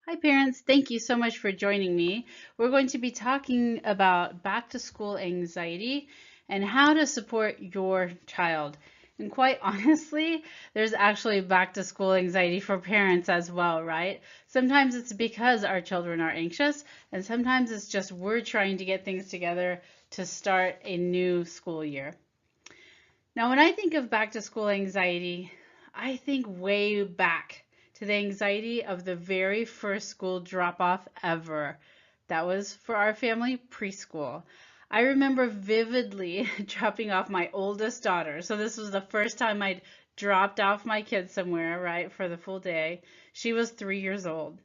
Hi parents, thank you so much for joining me. We're going to be talking about back to school anxiety and how to support your child. And quite honestly, there's actually back to school anxiety for parents as well, right? Sometimes it's because our children are anxious, and sometimes it's just we're trying to get things together to start a new school year. Now, when I think of back to school anxiety, I think way back to the anxiety of the very first school drop off ever. That was for our family preschool. I remember vividly dropping off my oldest daughter. So this was the first time I'd dropped off my kids somewhere, right, for the full day. She was 3 years old.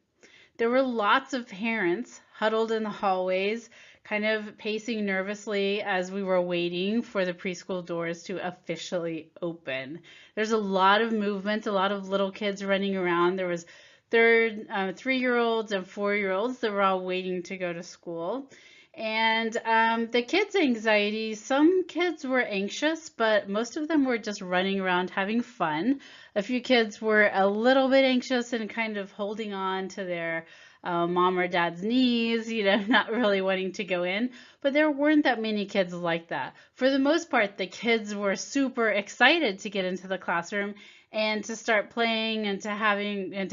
There were lots of parents huddled in the hallways, kind of pacing nervously as we were waiting for the preschool doors to officially open. There's a lot of movement, a lot of little kids running around. There was 3-year-olds and 4-year-olds that were all waiting to go to school. And the kids' anxiety, some kids were anxious, but most of them were just running around having fun. A few kids were a little bit anxious and kind of holding on to their mom or dad's knees, not really wanting to go in. But there weren't that many kids like that. For the most part, the kids were super excited to get into the classroom and to start playing and to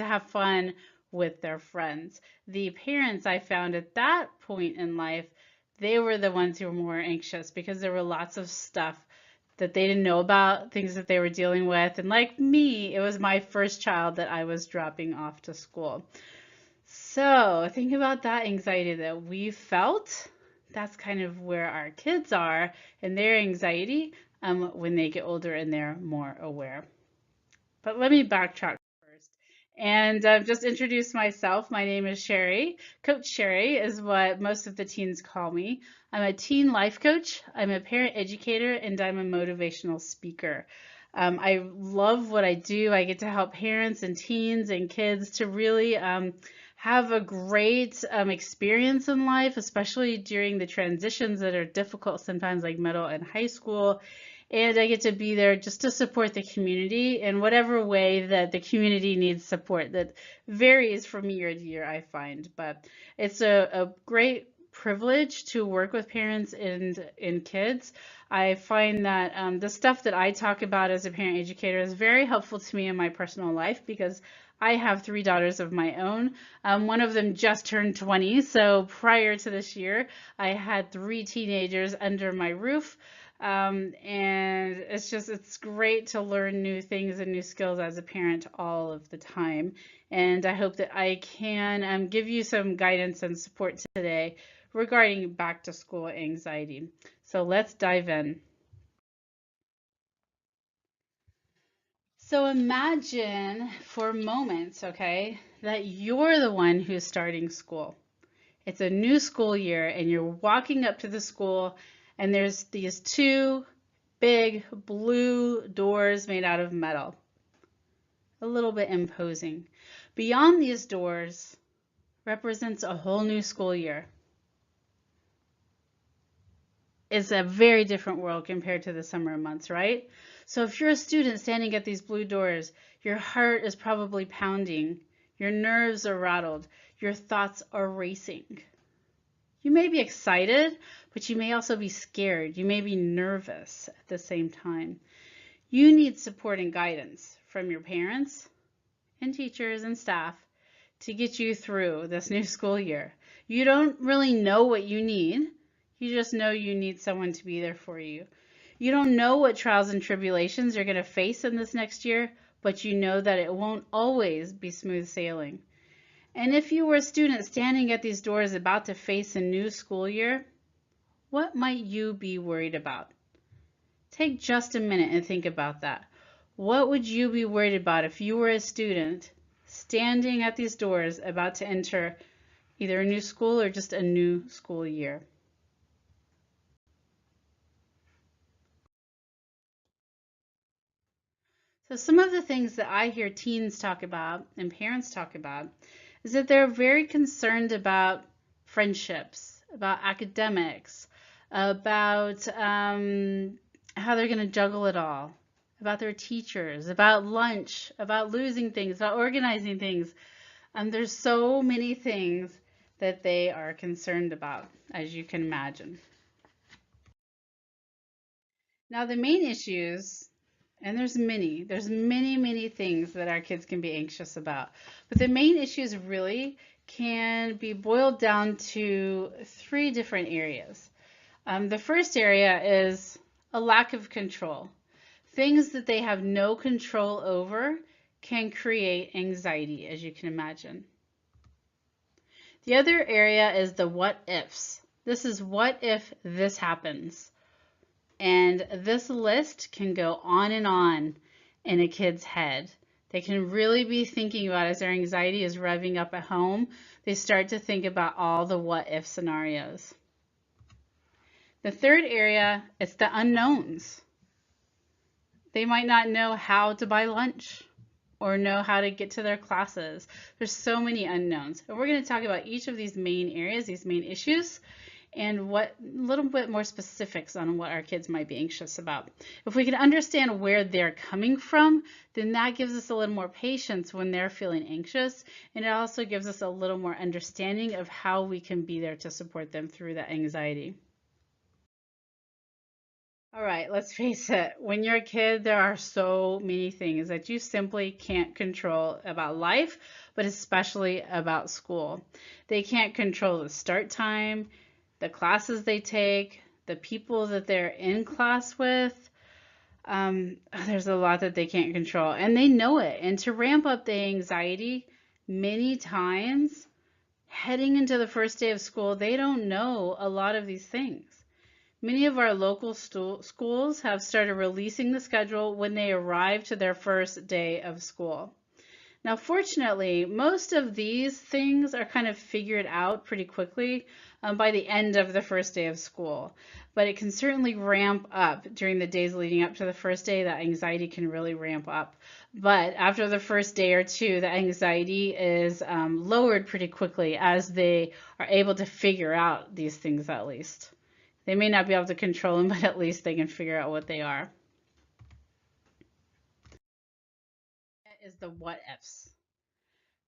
have fun with their friends. The parents I found at that point in life, they were the ones who were more anxious because there were lots of stuff that they didn't know about, things that they were dealing with. And like me, it was my first child that I was dropping off to school. So think about that anxiety that we felt. That's kind of where our kids are and their anxiety when they get older and they're more aware. But let me backtrack first and just introduce myself. My name is Sheri. Coach Sheri is what most of the teens call me. I'm a teen life coach, I'm a parent educator, and I'm a motivational speaker. I love what I do. I get to help parents and teens and kids to really have a great experience in life, especially during the transitions that are difficult sometimes, like middle and high school. And I get to be there just to support the community in whatever way that the community needs support. That varies from year to year, I find. But it's a great privilege to work with parents and kids. I find that the stuff that I talk about as a parent educator is very helpful to me in my personal life because I have 3 daughters of my own. One of them just turned 20, so prior to this year, I had 3 teenagers under my roof. And it's great to learn new things and new skills as a parent all of the time. And I hope that I can give you some guidance and support today regarding back to school anxiety. So let's dive in. So imagine for moments, okay, that you're the one who's starting school. It's a new school year and you're walking up to the school and there's these 2 big blue doors made out of metal. A little bit imposing. Beyond these doors represents a whole new school year. It's a very different world compared to the summer months, right? So if you're a student standing at these blue doors, your heart is probably pounding, your nerves are rattled, your thoughts are racing. You may be excited, but you may also be scared. You may be nervous at the same time. You need support and guidance from your parents and teachers and staff to get you through this new school year. You don't really know what you need. You just know you need someone to be there for you. You don't know what trials and tribulations you're going to face in this next year, but you know that it won't always be smooth sailing. And if you were a student standing at these doors about to face a new school year, what might you be worried about? Take just a minute and think about that. What would you be worried about if you were a student standing at these doors about to enter either a new school or just a new school year? So some of the things that I hear teens talk about and parents talk about is that they're very concerned about friendships, about academics, about how they're going to juggle it all, about their teachers, about lunch, about losing things, about organizing things, There's so many things that they are concerned about, as you can imagine. Now, the main issues, and there's many things that our kids can be anxious about. But the main issues really can be boiled down to three different areas. The first area is a lack of control. Things that they have no control over can create anxiety, as you can imagine. The other area is the what ifs. This is what if this happens. And this list can go on and on in a kid's head. They can really be thinking about, as their anxiety is revving up at home, they start to think about all the what if scenarios. The third area is the unknowns. They might not know how to buy lunch or know how to get to their classes. There's so many unknowns. And we're going to talk about each of these main areas, these main issues, and what a little bit more specifics on what our kids might be anxious about. If we can understand where they're coming from, then that gives us a little more patience when they're feeling anxious, and it also gives us a little more understanding of how we can be there to support them through that anxiety. All right, let's face it. When you're a kid, there are so many things that you simply can't control about life, but especially about school. They can't control the start time, the classes they take, the people that they're in class with. There's a lot that they can't control, and they know it. And to ramp up the anxiety, many times heading into the first day of school, they don't know a lot of these things. Many of our local schools have started releasing the schedule when they arrive to their first day of school. Now, fortunately, most of these things are kind of figured out pretty quickly by the end of the first day of school. But it can certainly ramp up during the days leading up to the first day. That anxiety can really ramp up. But after the first day or two, the anxiety is lowered pretty quickly as they are able to figure out these things at least. They may not be able to control them, but at least they can figure out what they are. That is the what ifs.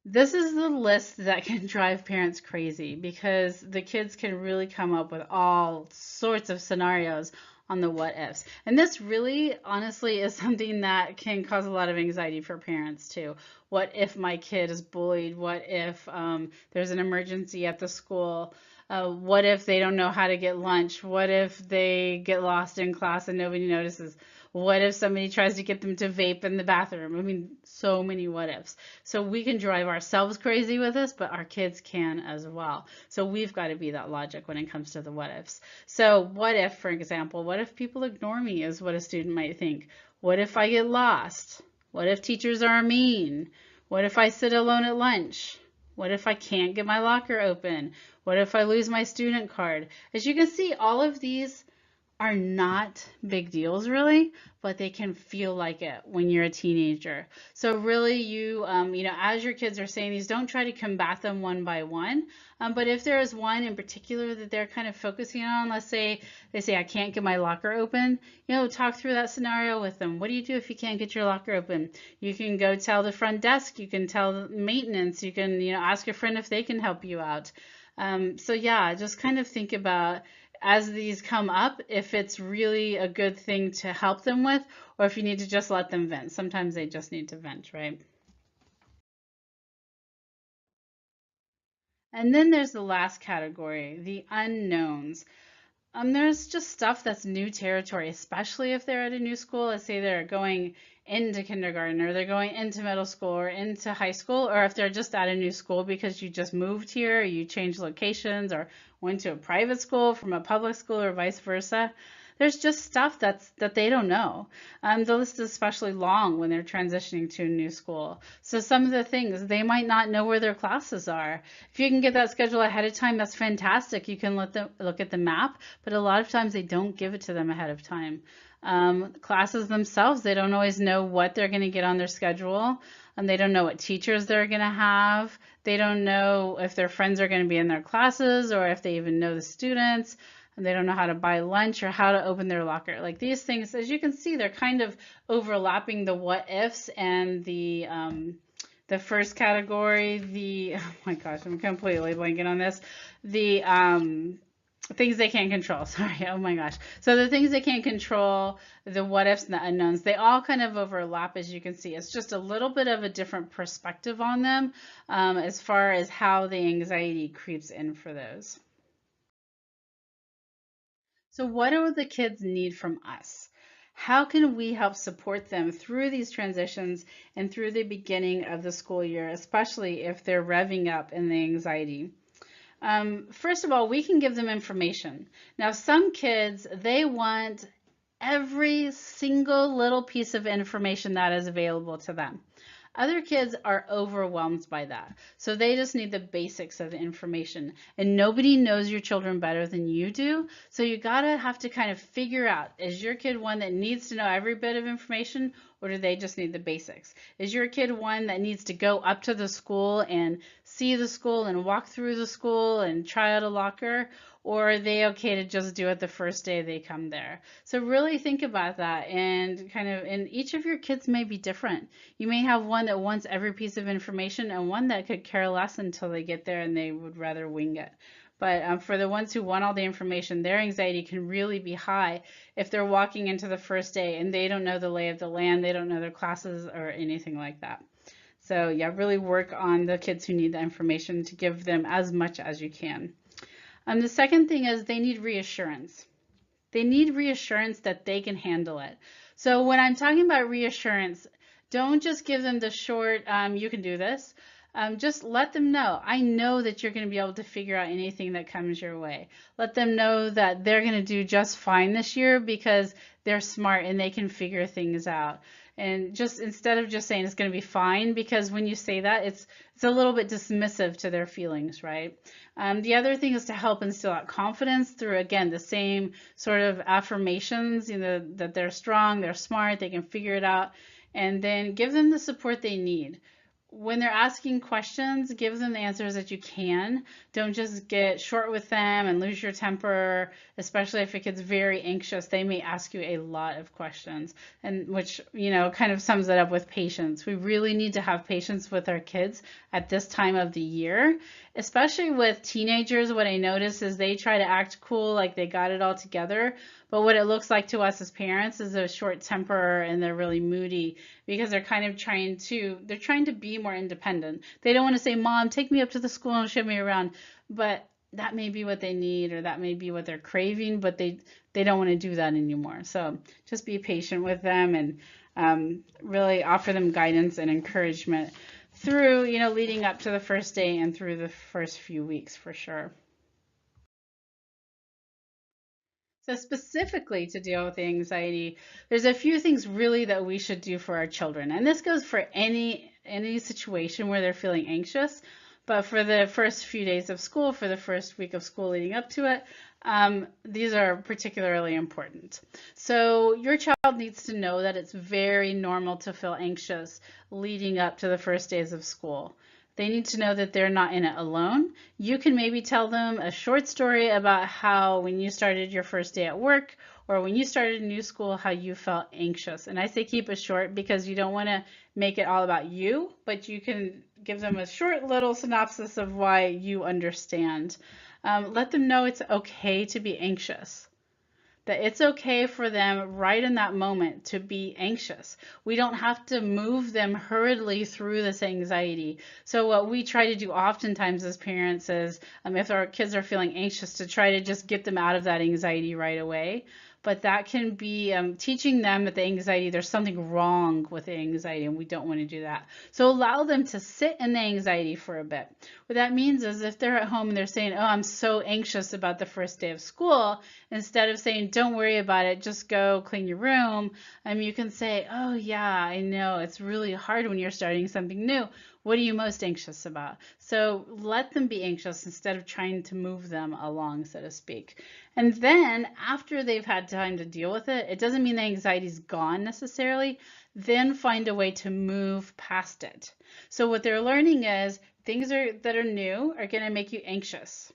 This is the list that can drive parents crazy because the kids can really come up with all sorts of scenarios on the what ifs. And this really, honestly, is something that can cause a lot of anxiety for parents too. What if my kid is bullied? What if there's an emergency at the school? What if they don't know how to get lunch? What if they get lost in class and nobody notices? What if somebody tries to get them to vape in the bathroom? I mean, so many what ifs. So we can drive ourselves crazy with this, but our kids can as well. So we've got to be that logic when it comes to the what ifs. So what if, for example, what if people ignore me is what a student might think. What if I get lost? What if teachers are mean? What if I sit alone at lunch? What if I can't get my locker open? What if I lose my student card? As you can see, all of these are not big deals really, but they can feel like it when you're a teenager. So really as your kids are saying these, don't try to combat them one by one. But if there is one in particular that they're kind of focusing on, let's say they say, I can't get my locker open, talk through that scenario with them. What do you do if you can't get your locker open? You can go tell the front desk, you can tell maintenance, you can, ask a friend if they can help you out. So yeah, just kind of think about as these come up, if it's really a good thing to help them with, or if you need to just let them vent. Sometimes they just need to vent, right? And then there's the last category, the unknowns. There's just stuff that's new territory, especially if they're at a new school. Let's say they're going into kindergarten or they're going into middle school or into high school, or if they're just at a new school because you just moved here, or you changed locations or went to a private school from a public school or vice versa. There's just stuff that they don't know. The list is especially long when they're transitioning to a new school. So some of the things, they might not know where their classes are. If you can get that schedule ahead of time, that's fantastic. You can let them look at the map, but a lot of times they don't give it to them ahead of time. Classes themselves, they don't always know what they're going to get on their schedule, and they don't know what teachers they're going to have. They don't know if their friends are going to be in their classes or if they even know the students. And they don't know how to buy lunch or how to open their locker. Like these things, as you can see, they're kind of overlapping the what ifs and the The first category, oh my gosh, I'm completely blanking on this. The things they can't control. Sorry, oh my gosh. So the things they can't control, the what ifs and the unknowns, they all kind of overlap, as you can see. It's just a little bit of a different perspective on them as far as how the anxiety creeps in for those. So what do the kids need from us? How can we help support them through these transitions and through the beginning of the school year, especially if they're revving up in the anxiety? First of all, we can give them information. Now, some kids, they want every single little piece of information that is available to them. Other kids are overwhelmed by that. So they just need the basics of the information. And nobody knows your children better than you do. So you gotta have to kind of figure out, is your kid one that needs to know every bit of information, or do they just need the basics? Is your kid one that needs to go up to the school and see the school and walk through the school and try out a locker? Or are they okay to just do it the first day they come there? So really think about that, and each of your kids may be different. You may have one that wants every piece of information and one that could care less until they get there and they would rather wing it. But for the ones who want all the information, their anxiety can really be high if they're walking into the first day and they don't know the lay of the land, they don't know their classes or anything like that. So yeah, really work on the kids who need the information to give them as much as you can. The second thing is they need reassurance. They need reassurance that they can handle it. So when I'm talking about reassurance, don't just give them the short, you can do this. Just let them know, I know that you're going to be able to figure out anything that comes your way. Let them know that they're going to do just fine this year because they're smart and they can figure things out. And just instead of just saying it's going to be fine, because when you say that, it's a little bit dismissive to their feelings, right? The other thing is to help instill that confidence through, again, the same sort of affirmations, that they're strong, they're smart, they can figure it out, and then give them the support they need. When they're asking questions, give them the answers that you can. Don't just get short with them and lose your temper, especially if a kid's very anxious. They may ask you a lot of questions, and which, kind of sums it up with patience. We really need to have patience with our kids at this time of the year, especially with teenagers. What I notice is they try to act cool, like they got it all together. But what it looks like to us as parents is a short temper and they're really moody because they're kind of trying to be more independent. They don't want to say, Mom, take me up to the school and show me around. But that may be what they need, or that may be what they're craving, but they don't want to do that anymore. So just be patient with them and really offer them guidance and encouragement through, leading up to the first day and through the first few weeks for sure. So specifically to deal with the anxiety, there's a few things really that we should do for our children. And this goes for any situation where they're feeling anxious. But for the first few days of school, for the first week of school leading up to it, these are particularly important. So your child needs to know that it's very normal to feel anxious leading up to the first days of school. They need to know that they're not in it alone. You can maybe tell them a short story about how when you started your first day at work or when you started a new school, how you felt anxious. And I say keep it short because you don't want to make it all about you, but you can give them a short little synopsis of why you understand. Let them know it's okay to be anxious. That it's okay for them right in that moment to be anxious. We don't have to move them hurriedly through this anxiety. So what we try to do oftentimes as parents is, if our kids are feeling anxious, to try to just get them out of that anxiety right away. But that can be teaching them that the anxiety, there's something wrong with the anxiety, and we don't want to do that. So allow them to sit in the anxiety for a bit. What that means is if they're at home and they're saying, oh, I'm so anxious about the first day of school, instead of saying, don't worry about it, just go clean your room, you can say, oh yeah, I know, it's really hard when you're starting something new. What are you most anxious about? So let them be anxious instead of trying to move them along, so to speak. And then after they've had time to deal with it, it doesn't mean the anxiety's gone necessarily. Then find a way to move past it. So what they're learning is things that are new are going to make you anxious.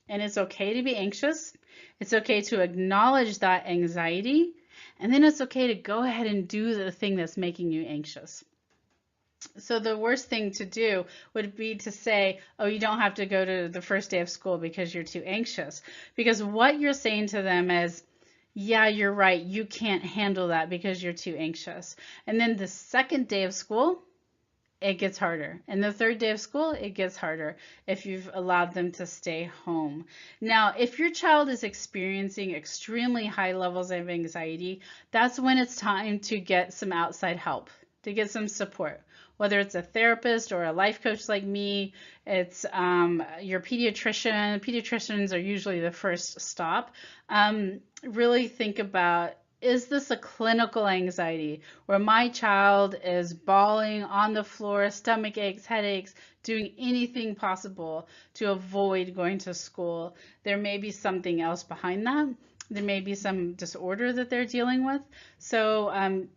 And it's okay to be anxious. It's okay to acknowledge that anxiety. And then it's okay to go ahead and do the thing that's making you anxious. So the worst thing to do would be to say, oh, you don't have to go to the first day of school because you're too anxious. Because what you're saying to them is, yeah, you're right, you can't handle that because you're too anxious. And then the second day of school, it gets harder. And the third day of school, it gets harder if you've allowed them to stay home. Now, if your child is experiencing extremely high levels of anxiety, that's when it's time to get some outside help, to get some support. Whether it's a therapist or a life coach like me, it's your pediatrician. Pediatricians are usually the first stop. Really think about, is this a clinical anxiety where my child is bawling on the floor, stomach aches, headaches, doing anything possible to avoid going to school? There may be something else behind that. There may be some disorder that they're dealing with. So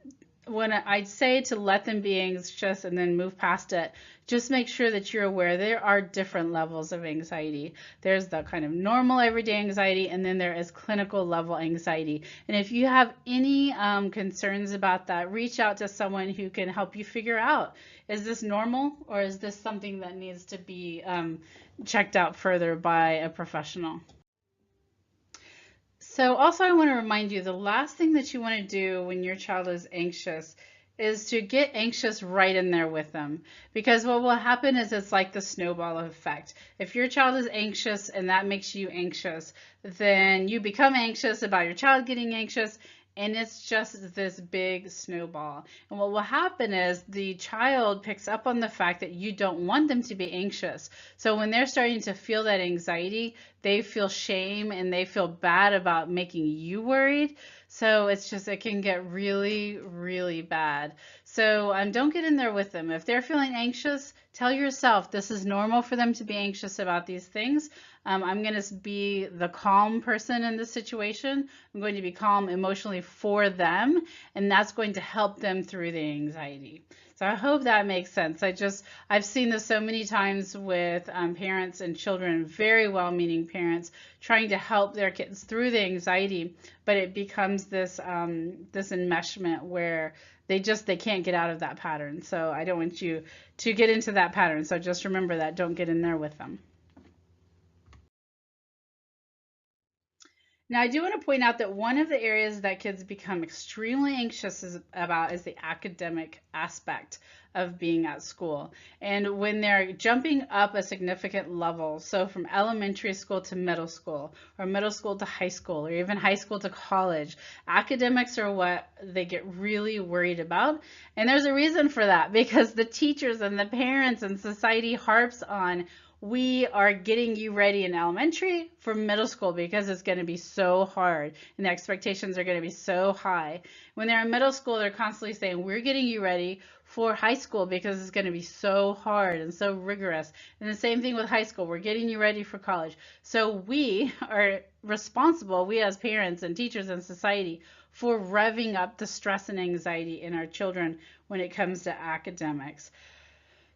when I'd say to let them be anxious and then move past it, just make sure that you're aware there are different levels of anxiety. There's the kind of normal everyday anxiety, and then there is clinical level anxiety. And if you have any concerns about that, reach out to someone who can help you figure out, is this normal or is this something that needs to be checked out further by a professional? So also I want to remind you, the last thing that you want to do when your child is anxious is to get anxious right in there with them. Because what will happen is it's like the snowball effect. If your child is anxious and that makes you anxious, then you become anxious about your child getting anxious, and it's just this big snowball. And what will happen is the child picks up on the fact that you don't want them to be anxious. So when they're starting to feel that anxiety, they feel shame and they feel bad about making you worried. So it's just, it can get really, really bad. So don't get in there with them. If they're feeling anxious, tell yourself this is normal for them to be anxious about these things. I'm going to be the calm person in this situation. I'm going to be calm emotionally for them, and that's going to help them through the anxiety. So I hope that makes sense. I've seen this so many times with parents and children, very well-meaning parents, trying to help their kids through the anxiety, but it becomes this this enmeshment where they can't get out of that pattern. So I don't want you to get into that pattern. So just remember that. Don't get in there with them. Now, I do want to point out that one of the areas that kids become extremely anxious about is the academic aspect of being at school. And when they're jumping up a significant level, so from elementary school to middle school, or middle school to high school, or even high school to college, academics are what they get really worried about. And there's a reason for that, because the teachers and the parents and society harps on, we are getting you ready in elementary for middle school because it's going to be so hard and the expectations are going to be so high. When they're in middle school, they're constantly saying, we're getting you ready for high school because it's going to be so hard and so rigorous. And the same thing with high school, we're getting you ready for college. So we are responsible, we as parents and teachers and society, for revving up the stress and anxiety in our children when it comes to academics.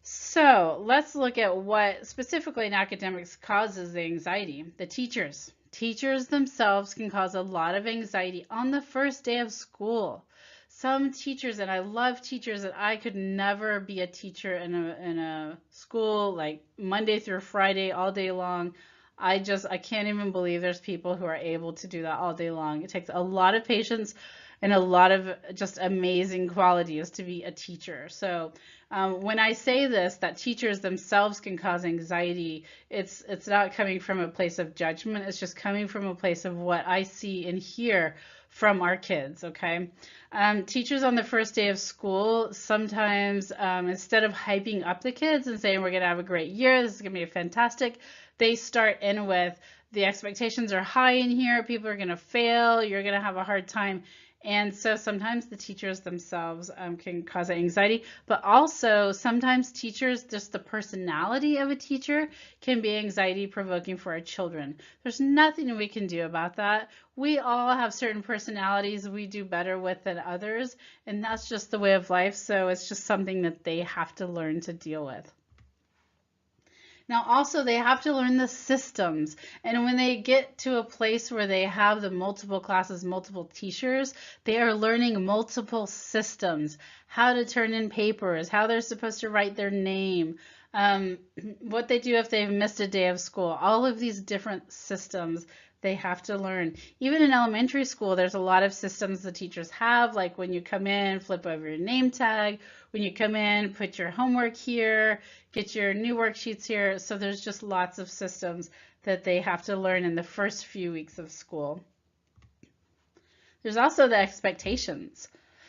So let's look at what specifically in academics causes the anxiety. The teachers. Teachers themselves can cause a lot of anxiety on the first day of school. Some teachers, and I love teachers, that I could never be a teacher in a school like Monday through Friday all day long. I can't even believe there's people who are able to do that all day long. It takes a lot of patience and a lot of just amazing qualities to be a teacher. So when I say this, that teachers themselves can cause anxiety, it's not coming from a place of judgment. It's just coming from a place of what I see and hear from our kids, okay? Teachers on the first day of school, sometimes instead of hyping up the kids and saying, we're gonna have a great year, this is gonna be fantastic, they start in with, the expectations are high in here, people are gonna fail, you're gonna have a hard time. And so sometimes the teachers themselves can cause anxiety, but also sometimes teachers, just the personality of a teacher can be anxiety provoking for our children. There's nothing we can do about that. We all have certain personalities we do better with than others, and that's just the way of life. So it's just something that they have to learn to deal with. Now, also, they have to learn the systems. And when they get to a place where they have the multiple classes, multiple teachers, they are learning multiple systems, how to turn in papers, how they're supposed to write their name, um, what they do if they've missed a day of school, all of these different systems they have to learn. Even in elementary school, there's a lot of systems the teachers have, like when you come in, flip over your name tag, when you come in, put your homework here, get your new worksheets here. So there's just lots of systems that they have to learn in the first few weeks of school. There's also the expectations.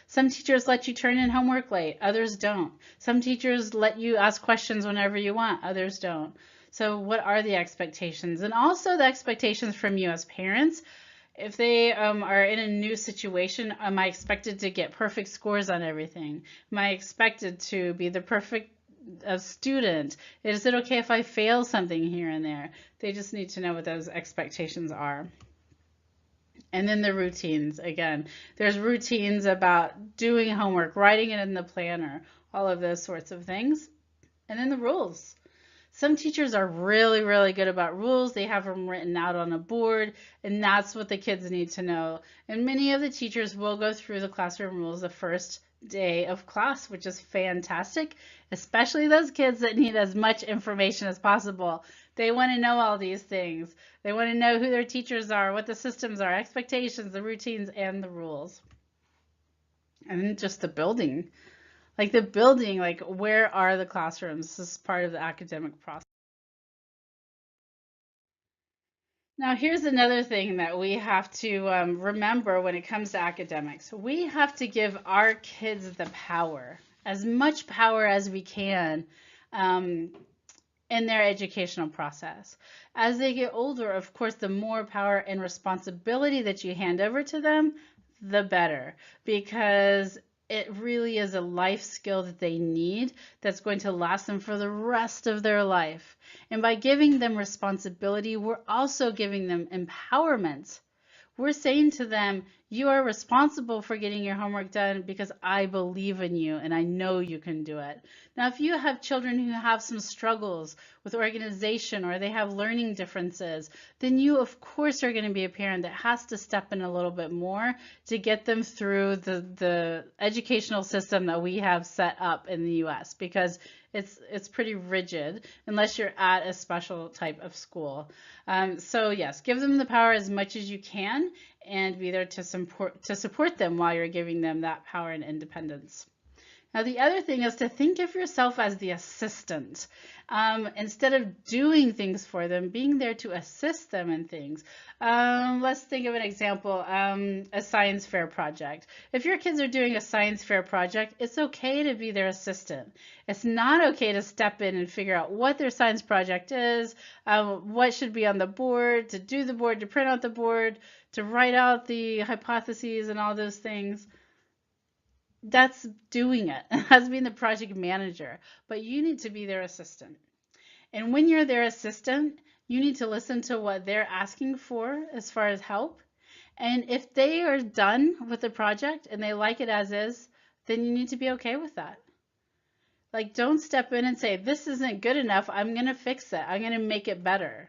Some teachers let you turn in homework late, others don't. Some teachers let you ask questions whenever you want, others don't. So what are the expectations? And also the expectations from you as parents. If they are in a new situation, am I expected to get perfect scores on everything? Am I expected to be the perfect student? Is it okay if I fail something here and there? They just need to know what those expectations are. And then the routines, again, there's routines about doing homework, writing it in the planner, all of those sorts of things. And then the rules. Some teachers are really, really good about rules. They have them written out on a board, and that's what the kids need to know. And many of the teachers will go through the classroom rules the first day of class, which is fantastic, especially those kids that need as much information as possible. They want to know all these things. They want to know who their teachers are, what the systems are, expectations, the routines, and the rules. And then just the building. Like the building, like where are the classrooms? This is part of the academic process. Now, here's another thing that we have to remember when it comes to academics. We have to give our kids the power, as much power as we can, in their educational process. As they get older, of course, the more power and responsibility that you hand over to them, the better, because it really is a life skill that they need that's going to last them for the rest of their life. And by giving them responsibility, we're also giving them empowerment. We're saying to them, you are responsible for getting your homework done because I believe in you and I know you can do it. Now, if you have children who have some struggles with organization or they have learning differences, then you, of course, are going to be a parent that has to step in a little bit more to get them through the educational system that we have set up in the U.S. because it's pretty rigid unless you're at a special type of school. So yes, give them the power as much as you can and be there to support them while you're giving them that power and independence. Now, the other thing is to think of yourself as the assistant. Instead of doing things for them, being there to assist them in things. Let's think of an example, a science fair project. If your kids are doing a science fair project, it's okay to be their assistant. It's not okay to step in and figure out what their science project is, what should be on the board, to do the board, to print out the board, to write out the hypotheses and all those things. That's doing it. That's being the project manager. But you need to be their assistant. And when you're their assistant, you need to listen to what they're asking for as far as help. And if they are done with the project and they like it as is, then you need to be okay with that. Like, don't step in and say, this isn't good enough. I'm going to fix it. I'm going to make it better.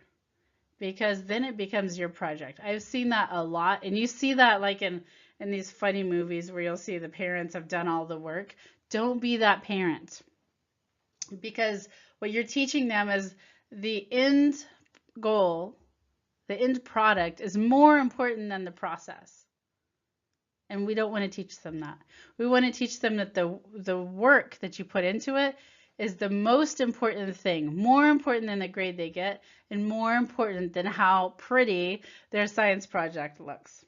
Because then it becomes your project. I've seen that a lot. And you see that like in these funny movies where you'll see the parents have done all the work. Don't be that parent. Because what you're teaching them is the end goal, the end product is more important than the process. And we don't want to teach them that. We want to teach them that the work that you put into it is the most important thing, more important than the grade they get, and more important than how pretty their science project looks.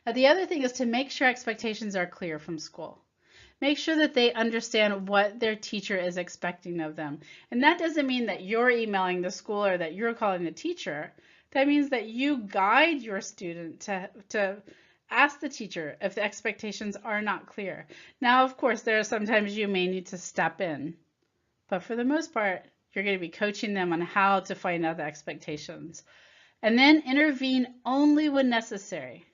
Now, the other thing is to make sure expectations are clear from school. Make sure that they understand what their teacher is expecting of them. And that doesn't mean that you're emailing the school or that you're calling the teacher. That means that you guide your student to ask the teacher if the expectations are not clear. Now, of course, there are sometimes you may need to step in, but for the most part, you're going to be coaching them on how to find out the expectations. And then intervene only when necessary.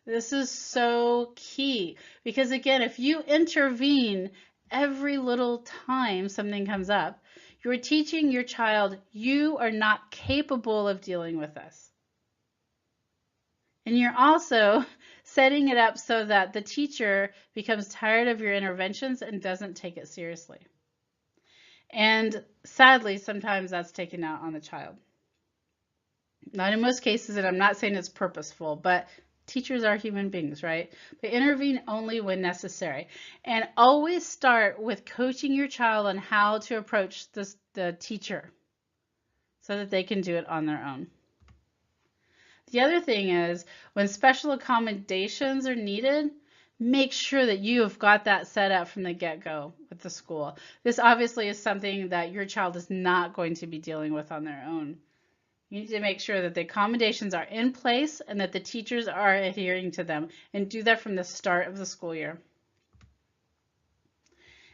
This is so key because, again, if you intervene every little time something comes up, You're teaching your child, you are not capable of dealing with this. And you're also setting it up so that the teacher becomes tired of your interventions and doesn't take it seriously. And sadly, sometimes that's taken out on the child. Not in most cases, and I'm not saying it's purposeful, but teachers are human beings, right? But intervene only when necessary. And always start with coaching your child on how to approach the teacher so that they can do it on their own. The other thing is, when special accommodations are needed, make sure that you have got that set up from the get-go with the school. This obviously is something that your child is not going to be dealing with on their own. You need to make sure that the accommodations are in place and that the teachers are adhering to them, and do that from the start of the school year.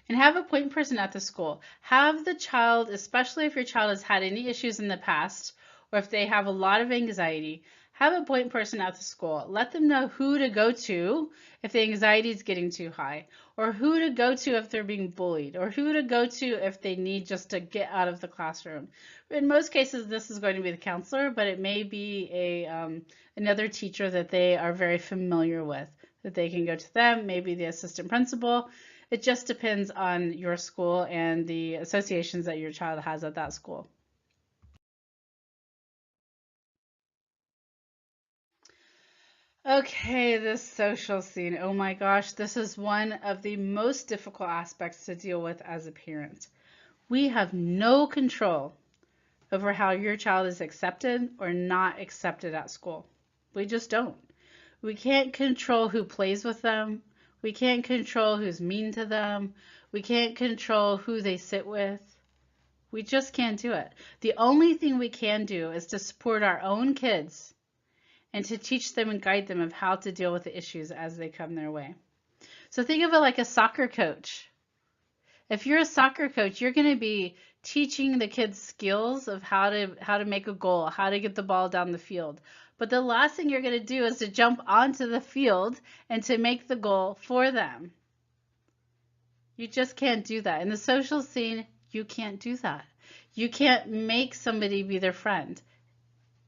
And have a point person at the school. Have the child, especially if your child has had any issues in the past, or if they have a lot of anxiety, have a point person at the school. Let them know who to go to if the anxiety is getting too high, or who to go to if they're being bullied, or who to go to if they need just to get out of the classroom. In most cases, this is going to be the counselor, but it may be another teacher that they are very familiar with, that they can go to them, maybe the assistant principal. It just depends on your school and the associations that your child has at that school. Okay, this social scene. Oh my gosh, this is one of the most difficult aspects to deal with as a parent. We have no control over how your child is accepted or not accepted at school. We just don't. We can't control who plays with them. We can't control who's mean to them. We can't control who they sit with. We just can't do it. The only thing we can do is to support our own kids and to teach them and guide them of how to deal with the issues as they come their way. So think of it like a soccer coach. If you're a soccer coach, you're going to be teaching the kids skills of how to make a goal, how to get the ball down the field. But the last thing you're going to do is to jump onto the field and to make the goal for them. You just can't do that. In the social scene, you can't do that. You can't make somebody be their friend.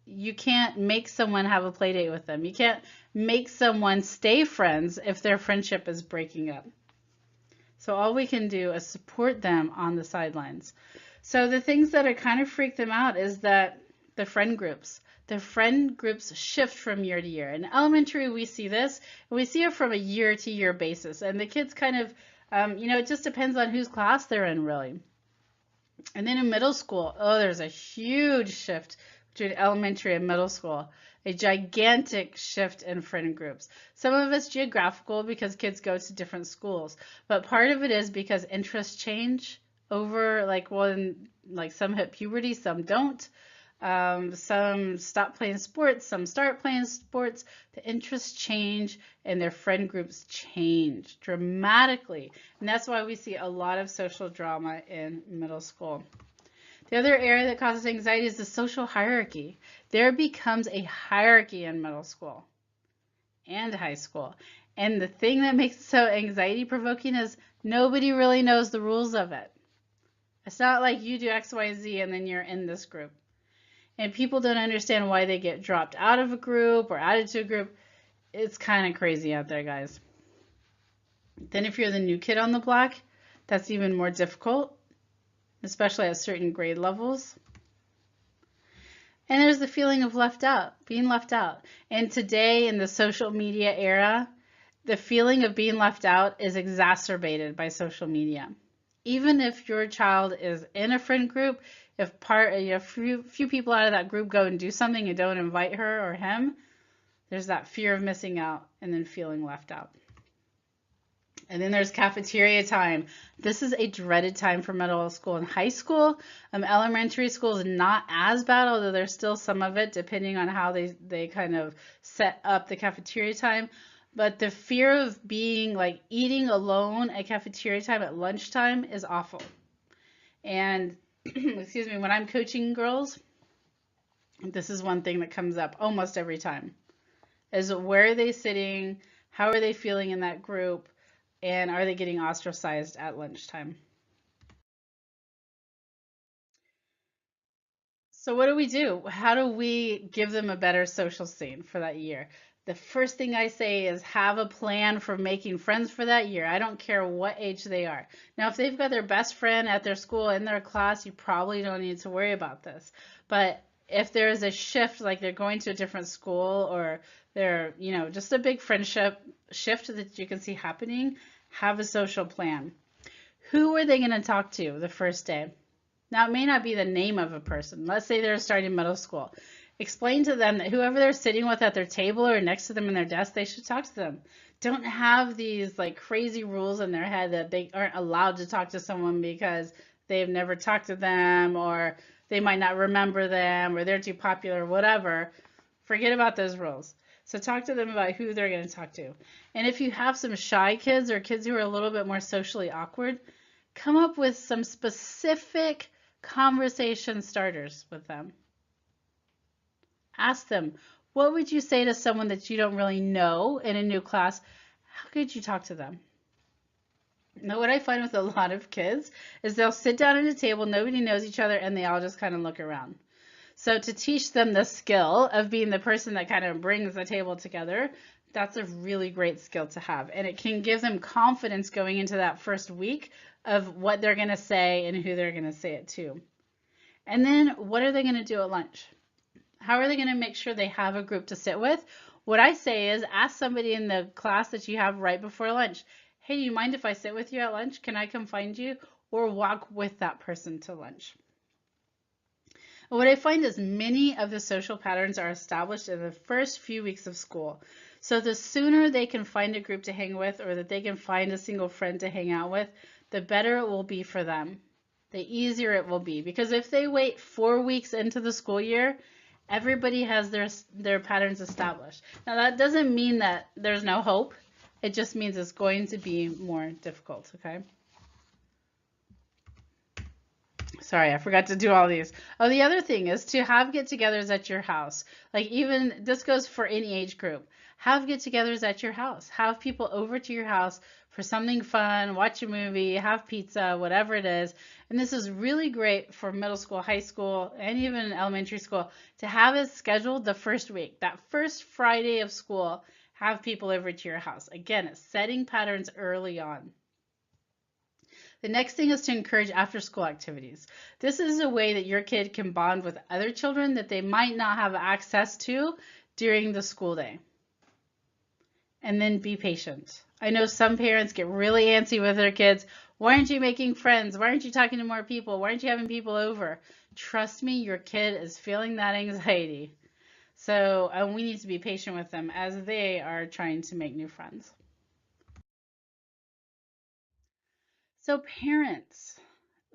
You can't make someone have a play date with them. You can't make someone stay friends if their friendship is breaking up. So all we can do is support them on the sidelines. So the things that are kind of freak them out is that the friend groups shift from year to year. In elementary, we see this, and we see it from a year-to-year basis. And the kids kind of, it just depends on whose class they're in, really. And then in middle school, there's a huge shift between elementary and middle school, a gigantic shift in friend groups. Some of it's geographical because kids go to different schools, but part of it is because interests change over, some hit puberty, some don't. Some stop playing sports, some start playing sports. The interests change and their friend groups change dramatically. And that's why we see a lot of social drama in middle school. The other area that causes anxiety is the social hierarchy. There becomes a hierarchy in middle school and high school. And the thing that makes it so anxiety provoking is nobody really knows the rules of it. It's not like you do X, Y, Z and then you're in this group. And people don't understand why they get dropped out of a group or added to a group. It's kind of crazy out there, guys. Then if you're the new kid on the block, that's even more difficult, especially at certain grade levels. And there's the feeling of left out, being left out. And today in the social media era, the feeling of being left out is exacerbated by social media. Even if your child is in a friend group, if few people out of that group go and do something and don't invite her or him, there's that fear of missing out and then feeling left out. And then there's cafeteria time. This is a dreaded time for middle school and high school. Elementary school is not as bad, although there's still some of it depending on how they kind of set up the cafeteria time. But the fear of being eating alone at cafeteria time at lunchtime is awful. And excuse me, when I'm coaching girls, this is one thing that comes up almost every time, is where are they sitting? How are they feeling in that group? And are they getting ostracized at lunchtime? So what do we do? How do we give them a better social scene for that year? The first thing I say is have a plan for making friends for that year. I don't care what age they are. Now, if they've got their best friend at their school in their class, you probably don't need to worry about this. But if there is a shift, like they're going to a different school or they're, just a big friendship shift that you can see happening, have a social plan. Who are they going to talk to the first day? Now, it may not be the name of a person. Let's say they're starting middle school. Explain to them that whoever they're sitting with at their table or next to them in their desk, they should talk to them. Don't have these like crazy rules in their head that they aren't allowed to talk to someone because they've never talked to them or they might not remember them or they're too popular or whatever. Forget about those rules. So talk to them about who they're going to talk to. And if you have some shy kids or kids who are a little bit more socially awkward, come up with some specific conversation starters with them. Ask them, what would you say to someone that you don't really know in a new class? How could you talk to them? Now, what I find with a lot of kids is they'll sit down at a table, nobody knows each other, and they all just kind of look around. So to teach them the skill of being the person that kind of brings the table together, that's a really great skill to have. And it can give them confidence going into that first week of what they're going to say and who they're going to say it to. And then what are they going to do at lunch? How are they going to make sure they have a group to sit with? What I say is ask somebody in the class that you have right before lunch, hey, do you mind if I sit with you at lunch? Can I come find you? Or walk with that person to lunch. What I find is many of the social patterns are established in the first few weeks of school. So the sooner they can find a group to hang with or that they can find a single friend to hang out with, the better it will be for them. The easier it will be. Because if they wait 4 weeks into the school year, everybody has their patterns established. Now that doesn't mean that there's no hope. It just means it's going to be more difficult, okay? Sorry, I forgot to do all these. Oh, the other thing is to have get-togethers at your house. Like even, this goes for any age group. Have get-togethers at your house. Have people over to your house for something fun, watch a movie, have pizza, whatever it is. And this is really great for middle school, high school, and even elementary school to have it scheduled the first week. That first Friday of school, have people over to your house. Again, it's setting patterns early on. The next thing is to encourage after-school activities. This is a way that your kid can bond with other children that they might not have access to during the school day. And then be patient. I know some parents get really antsy with their kids. Why aren't you making friends? Why aren't you talking to more people? Why aren't you having people over? Trust me, your kid is feeling that anxiety. So we need to be patient with them as they are trying to make new friends. So parents,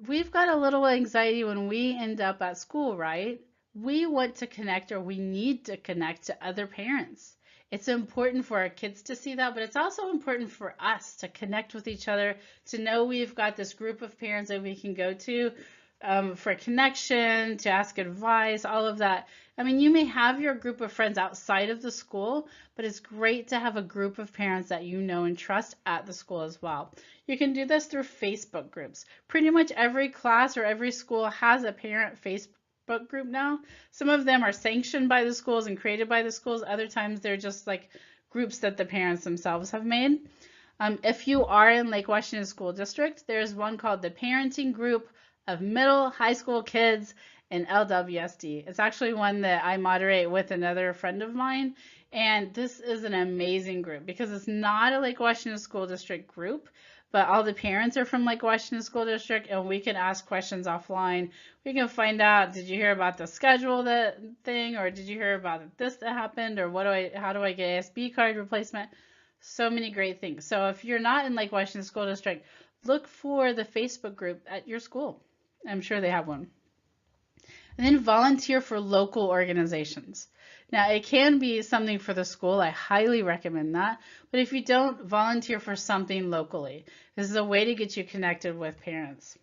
we've got a little anxiety when we end up at school, right? We want to connect or we need to connect to other parents. It's important for our kids to see that, but it's also important for us to connect with each other, to know we've got this group of parents that we can go to for connection, to ask advice, all of that. I mean, you may have your group of friends outside of the school, but it's great to have a group of parents that you know and trust at the school as well. You can do this through Facebook groups. Pretty much every class or every school has a parent Facebook group now. Some of them are sanctioned by the schools and created by the schools. Other times they're just like groups that the parents themselves have made. If you are in Lake Washington School District, there's one called the Parenting Group of Middle High School Kids in LWSD. It's actually one that I moderate with another friend of mine, and this is an amazing group because it's not a Lake Washington School District group, but all the parents are from Lake Washington School District, and we can ask questions offline. We can find out, did you hear about the schedule thing, or did you hear about this that happened, or how do I get ASB card replacement? So many great things. So if you're not in Lake Washington School District, look for the Facebook group at your school. I'm sure they have one. And then volunteer for local organizations. Now, it can be something for the school. I highly recommend that. But if you don't, volunteer for something locally. This is a way to get you connected with parents.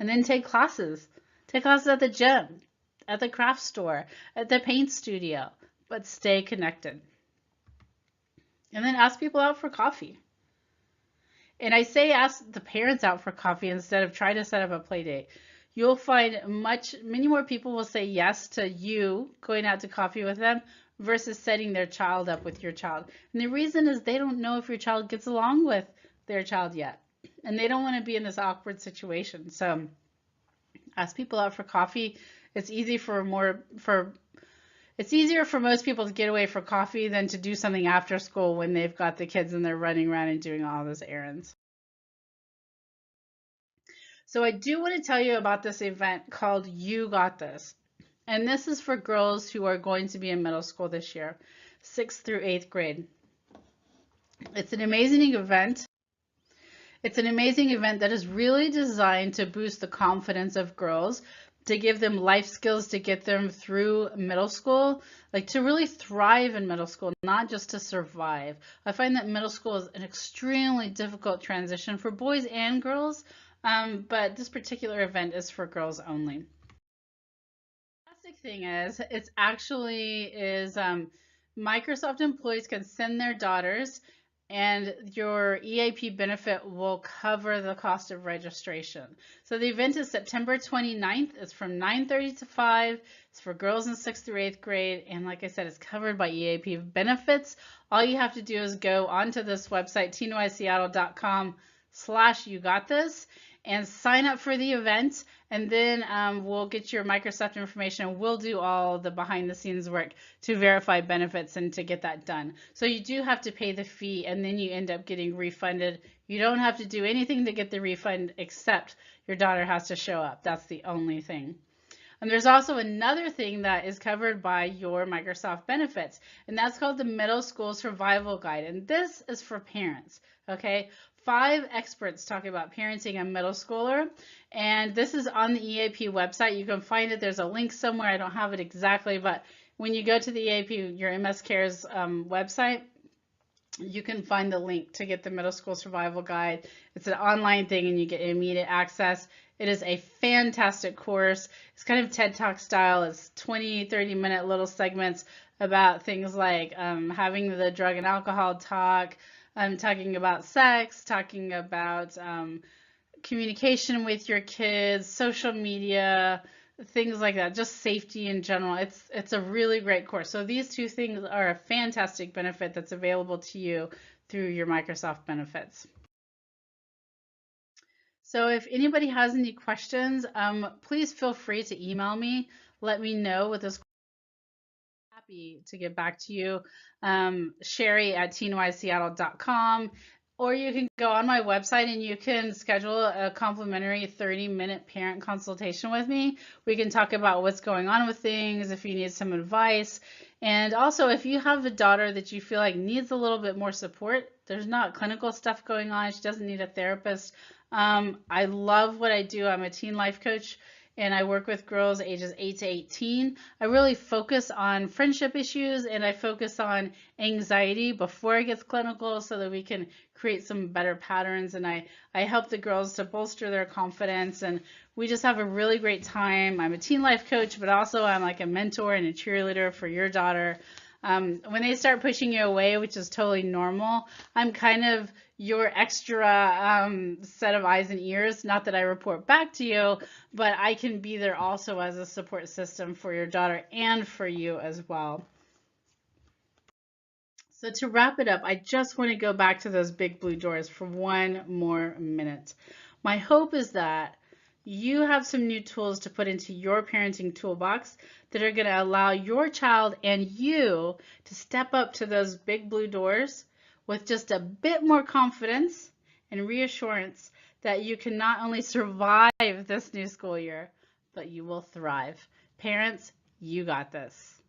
And then take classes. Take classes at the gym, at the craft store, at the paint studio. But stay connected. And then ask people out for coffee. And I say ask the parents out for coffee instead of try to set up a play date. you'll find many more people will say yes to you going out to coffee with them versus setting their child up with your child. And the reason is they don't know if your child gets along with their child yet. And they don't want to be in this awkward situation. So ask people out for coffee. It's easier for most people to get away for coffee than to do something after school when they've got the kids and they're running around and doing all those errands. So I do want to tell you about this event called You Got This. And this is for girls who are going to be in middle school this year, 6th through 8th grade. It's an amazing event. It's an amazing event that is really designed to boost the confidence of girls, to give them life skills to get them through middle school, like to really thrive in middle school, not just to survive. I find that middle school is an extremely difficult transition for boys and girls, but this particular event is for girls only. The fantastic thing is, Microsoft employees can send their daughters, and your EAP benefit will cover the cost of registration. So the event is September 29th. It's from 9:30 to 5. It's for girls in 6th through 8th grade. And like I said, it's covered by EAP benefits. All you have to do is go onto this website, teenyseattle.com/yougotthis, and sign up for the event, and then we'll get your Microsoft information. We'll do all the behind the scenes work to verify benefits and to get that done. So you do have to pay the fee, and then you end up getting refunded. You don't have to do anything to get the refund except your daughter has to show up. That's the only thing. And there's also another thing that is covered by your Microsoft benefits, and that's called the Middle School Survival Guide. And this is for parents, okay? 5 experts talk about parenting a middle schooler, and this is on the EAP website. You can find it. There's a link somewhere. I don't have it exactly, but when you go to the EAP, your MS Cares website, you can find the link to get the Middle School Survival Guide. It's an online thing, and you get immediate access. It is a fantastic course. It's kind of TED Talk style. It's 20, 30-minute little segments about things like having the drug and alcohol talk, talking about sex, talking about communication with your kids, social media, things like that, just safety in general. It's a really great course. So these 2 things are a fantastic benefit that's available to you through your Microsoft benefits. So if anybody has any questions, please feel free to email me. Let me know what this. Happy to get back to you. Sheri at teenyseattle.com, or you can go on my website and you can schedule a complimentary 30-minute parent consultation with me. We can talk about what's going on with things, if you need some advice, and also if you have a daughter that you feel like needs a little bit more support. There's not clinical stuff going on. She doesn't need a therapist. I love what I do. I'm a teen life coach, and I work with girls ages 8 to 18. I really focus on friendship issues, and I focus on anxiety before it gets clinical so that we can create some better patterns. And I help the girls to bolster their confidence, and we just have a really great time. I'm a teen life coach, but also I'm like a mentor and a cheerleader for your daughter. When they start pushing you away, which is totally normal, I'm kind of your extra set of eyes and ears. Not that I report back to you, but I can be there also as a support system for your daughter and for you as well. So to wrap it up, I just want to go back to those big blue doors for one more minute. My hope is that you have some new tools to put into your parenting toolbox that are going to allow your child and you to step up to those big blue doors with just a bit more confidence and reassurance that you can not only survive this new school year, but you will thrive. Parents, you got this.